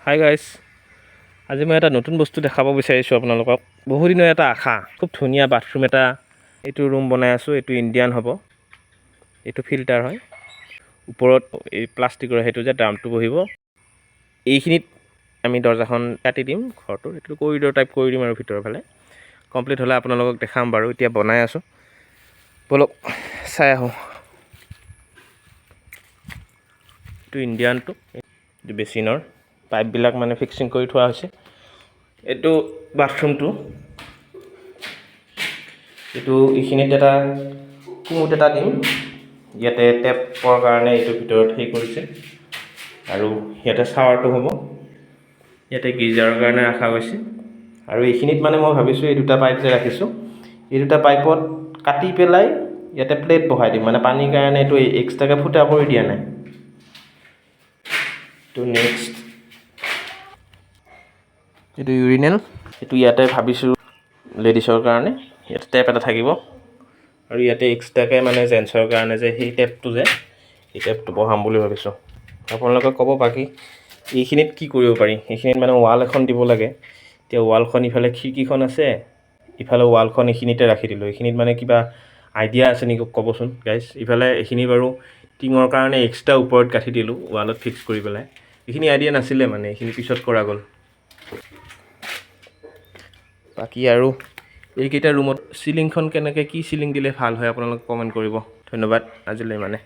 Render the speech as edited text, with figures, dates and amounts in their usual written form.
Hi guys, আজি মই এটা নতুন বস্তু দেখাব বিচাৰিছোঁ আপোনালোকক। বহুদিনৰ এটা আশা, খুব ধুনীয়া বাথৰুম এটা এইটো ৰুম বনাই আছোঁ। এইটো ইণ্ডিয়ান হ'ব, এইটো ফিল্টাৰ হয়। ওপৰত এই প্লাষ্টিকৰ সেইটো যে ড্ৰামটো বহিব, এইখিনিত আমি দৰ্জাখন কাটি দিম ঘৰটো। এইটো কৰিডৰ টাইপ কৰি দিম আৰু ভিতৰৰ ফালে কমপ্লিট হ'লে আপোনালোকক দেখাম বাৰু। এতিয়া বনাই আছোঁ, ব'লক চাই আহোঁ। এইটো ইণ্ডিয়ানটো, এইটো বেচিনৰ পাইপবিলাক মানে ফিক্সিং কৰি থোৱা হৈছে। এইটো বাথৰুমটো, এইটো এইখিনিত এটা কুমুট এটা দিম। ইয়াতে টেপৰ কাৰণে এইটো ভিতৰত হেৰি কৰিছে, আৰু ইয়াতে শ্বাৱাৰটো হ'ব। ইয়াতে গিজাৰৰ কাৰণে ৰখা গৈছে। আৰু এইখিনিত মানে মই ভাবিছোঁ এই দুটা পাইপ যে ৰাখিছোঁ, এই দুটা পাইপত কাটি পেলাই ইয়াতে প্লেট বহাই দিম। মানে পানীৰ কাৰণে এইটো এক্সট্ৰাকৈ ফুটা কৰি দিয়া নাই। এইটো নেক্সট, এইটো ইউৰিনেল। এইটো ইয়াতে ভাবিছোঁ লেডিছৰ কাৰণে, ইয়াতে টেপ এটা থাকিব। আৰু ইয়াতে এক্সট্ৰাকৈ মানে জেন্টছৰ কাৰণে যে সেই টেপটো যে সেই টেপটো বহাম বুলি ভাবিছোঁ। আপোনালোকে ক'ব বাকী এইখিনিত কি কৰিব পাৰি। এইখিনিত মানে ৱাল এখন দিব লাগে। এতিয়া ৱালখন ইফালে খিৰিকীখন আছে, ইফালে ৱালখন এইখিনিতে ৰাখি দিলোঁ। এইখিনিত মানে কিবা আইডিয়া আছে নেকি ক'বচোন গাইজ। ইফালে এইখিনি বাৰু টিঙৰ কাৰণে এক্সট্ৰা ওপৰত কাটি দিলোঁ ৱালত ফিক্স কৰি পেলাই। এইখিনি আইডিয়া নাছিলে, মানে এইখিনি পিছত কৰা গ'ল। বাকী আৰু এইকেইটা ৰুমত চিলিংখন কেনেকৈ কি চিলিং দিলে ভাল হয় আপোনালোকে কমেণ্ট কৰিব। ধন্যবাদ, আজিলৈ মানে।